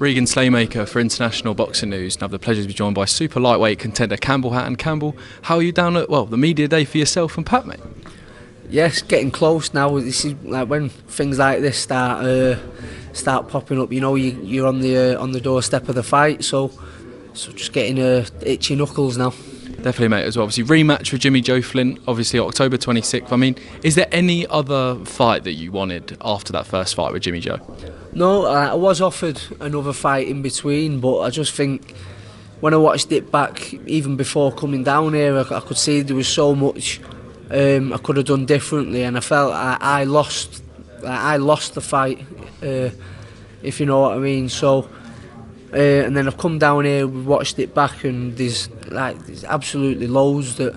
Regan Slaymaker for International Boxing News. And I have the pleasure to be joined by super lightweight contender Campbell Hatton. Campbell, how are you down at the media day for yourself and Pat, mate? Yes, getting close now. This is like when things like this start popping up. You know, you're on the doorstep of the fight. So just getting itchy knuckles now. Definitely, mate, as well. Obviously, rematch with Jimmy Joe Flint, obviously October 26th. I mean, is there any other fight that you wanted after that first fight with Jimmy Joe? No, I was offered another fight in between, but I just think when I watched it back, even before coming down here, I could see there was so much I could have done differently, and I felt I lost the fight, if you know what I mean. So. And then I've come down here, we've watched it back, and there's absolutely loads that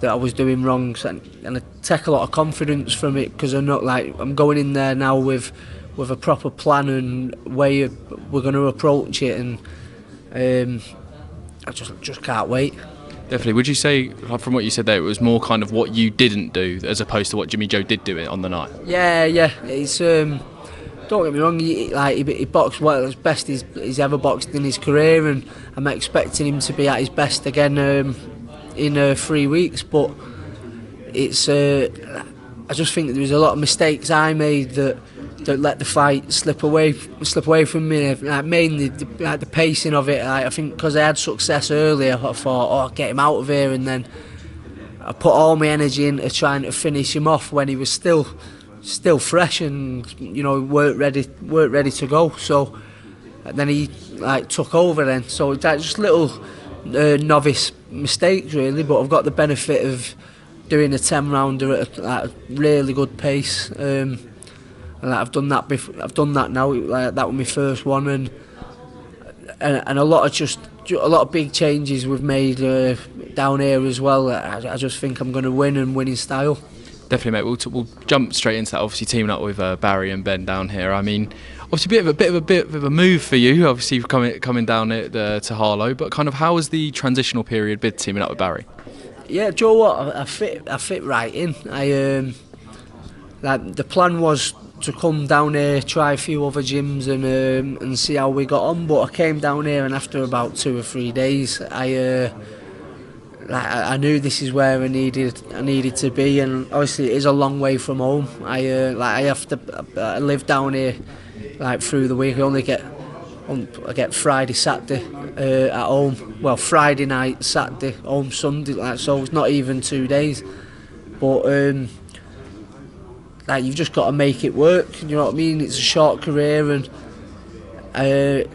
I was doing wrong, and I take a lot of confidence from it because I'm going in there now with a proper plan and way we're going to approach it, and I just can't wait. Definitely. Would you say, from what you said there, it was more kind of what you didn't do as opposed to what Jimmy Joe did do it on the night? Yeah. It's don't get me wrong, he boxed well, as best he's ever boxed in his career, and I'm expecting him to be at his best again in 3 weeks. But it's I just think there was a lot of mistakes I made that let the fight slip away from me. Mainly the pacing of it. I think because I had success earlier, I thought, get him out of here, and then I put all my energy into trying to finish him off when he was still fresh and weren't ready to go. So then he took over then. So just little novice mistakes really, but I've got the benefit of doing a 10 rounder at a really good pace. And I've done that before. I've done that now. That was my first one, and a lot of big changes we've made down here as well. I just think I'm going to win and win in style. Definitely, mate. We'll jump straight into that. Obviously, teaming up with Barry and Ben down here. I mean, obviously, a bit of a move for you. Obviously, coming down to Harlow. But kind of, how was the transitional period been teaming up with Barry? Yeah, do you know what? I fit right in. The plan was to come down here, try a few other gyms, and see how we got on. But I came down here, and after about 2 or 3 days, I knew this is where I needed to be, and obviously it is a long way from home. I live down here through the week. I get Friday, Saturday at home. Well, Friday night, Saturday, home Sunday. So it's not even 2 days. But you've just got to make it work. You know what I mean? It's a short career, and I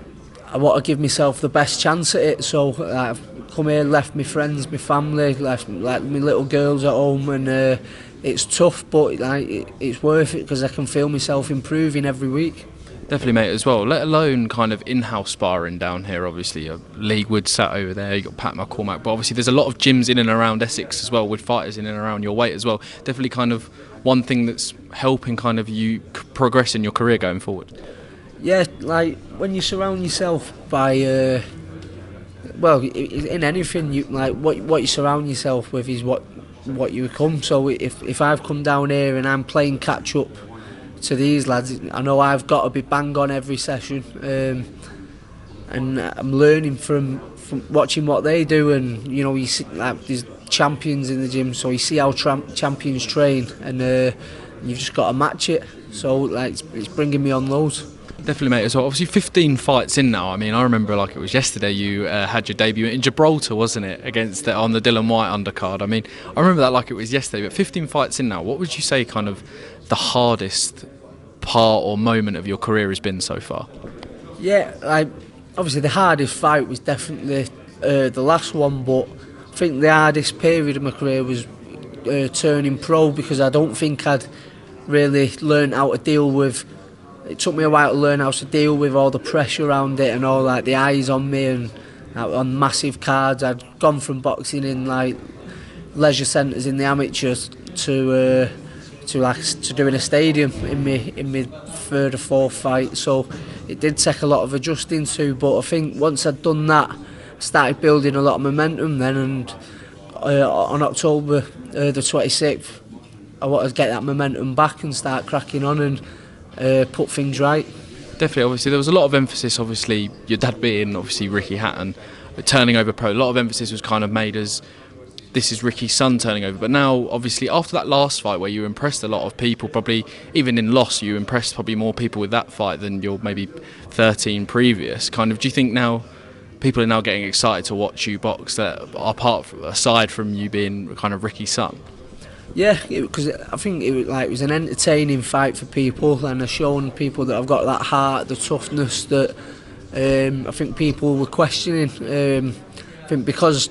want to give myself the best chance at it. So I've come here, left my friends, my family, left my little girls at home, and it's tough, but it's worth it because I can feel myself improving every week. Definitely, mate, as well. Let alone kind of in-house sparring down here. Obviously, Lee Wood sat over there. You got Pat McCormack, but obviously there's a lot of gyms in and around Essex as well, with fighters in and around your weight as well. Definitely, kind of one thing that's helping kind of you progress in your career going forward. Yeah, when you surround yourself by, in anything, what you surround yourself with is what you become. So if I've come down here and I'm playing catch up to these lads, I know I've got to be bang on every session, and I'm learning from watching what they do. And you see there's champions in the gym, so you see how champions train, and you've just got to match it. So it's bringing me on loads. Definitely, mate. So obviously 15 fights in now. I mean, I remember like it was yesterday you had your debut in Gibraltar, wasn't it, on the Dylan White undercard. I mean, I remember that like it was yesterday, but 15 fights in now. What would you say kind of the hardest part or moment of your career has been so far? Yeah, obviously the hardest fight was definitely the last one, but I think the hardest period of my career was turning pro, because I don't think I'd really learned how to deal with. It took me a while to learn how to deal with all the pressure around it and all the eyes on me and on massive cards. I'd gone from boxing in leisure centres in the amateurs to doing a stadium in my third or fourth fight. So it did take a lot of adjusting to, but I think once I'd done that, I started building a lot of momentum then, and on October the 26th, I wanted to get that momentum back and start cracking on and put things right. Definitely, obviously, there was a lot of emphasis, obviously, your dad being, obviously, Ricky Hatton, but turning over pro. A lot of emphasis was kind of made as this is Ricky's son turning over. But now, obviously, after that last fight where you impressed a lot of people, probably even in loss, you impressed probably more people with that fight than your maybe 13 previous. Kind of, do you think now people are now getting excited to watch you box that aside from you being kind of Ricky's son? Yeah, because I think it was an entertaining fight for people, and I've shown people that I've got that heart, the toughness that I think people were questioning. I think because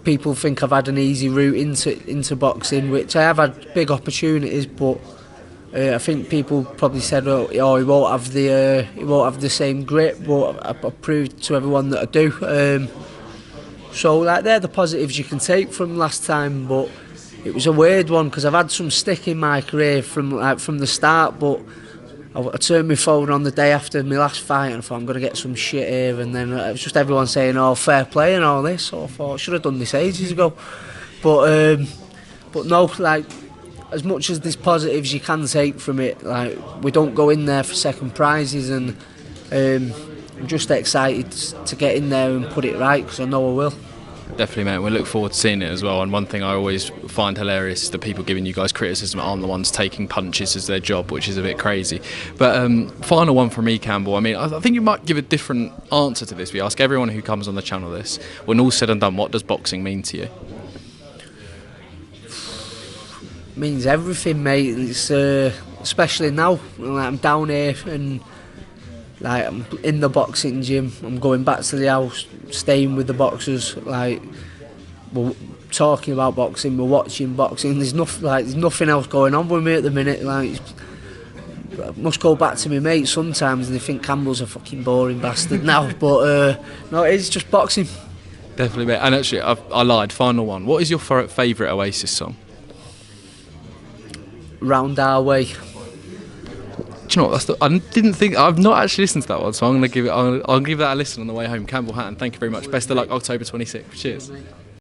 people think I've had an easy route into boxing, which I have had big opportunities, but I think people probably said, "Oh, he won't have the same grit," but I proved to everyone that I do. So like they're the positives you can take from last time, but it was a weird one because I've had some stick in my career from the start, but I turned my phone on the day after my last fight and I thought I'm going to get some shit here, and then it was just everyone saying, "Oh, fair play" and all this. So I thought I should have done this ages ago, but no, like as much as there's positives you can take from it, like we don't go in there for second prizes, and I'm just excited to get in there and put it right because I know I will. Definitely, mate. We look forward to seeing it as well. And one thing I always find hilarious is the people giving you guys criticism aren't the ones taking punches as their job, which is a bit crazy. But final one from me, Campbell. I mean, I think you might give a different answer to this. We ask everyone who comes on the channel this. When all's said and done, what does boxing mean to you? Means everything, mate. It's especially now. Like, I'm down here and like I'm in the boxing gym. I'm going back to the house, staying with the boxers. Like we're talking about boxing, we're watching boxing. There's nothing else going on with me at the minute. Like I must go back to my mates sometimes, and they think Campbell's a fucking boring bastard now. But no, it's just boxing. Definitely, mate. And actually, I lied. Final one. What is your favourite Oasis song? Round Our Way. Do you know what? I've not actually listened to that one, so I'm gonna give it. I'll give that a listen on the way home. Campbell Hatton, thank you very much. Best of luck, October 26th. Cheers.